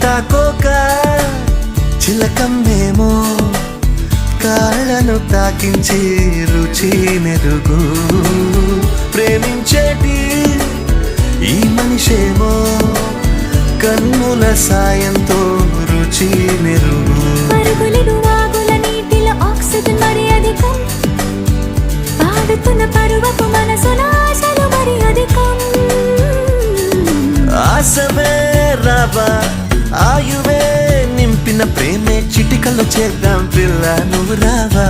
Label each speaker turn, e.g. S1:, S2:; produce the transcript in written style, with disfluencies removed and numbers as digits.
S1: సీతాకోక చిలకమ్మేమో కాళ్ళను తాకించి రుచి మెరుగు ప్రేమించేటి ఈ మనిషేమో కన్నుల సాయంతో రుచి మెరుగు
S2: ఆక్సిజన్ మరి అధికం పాడుతున్న పరువపు మనసుల ఆశలు మరి అధికం
S1: ఆశవే రావా ఆయువే నింపిన ప్రేమే చిటికలు చేద్దాం పిల్ల నువ్వు రావా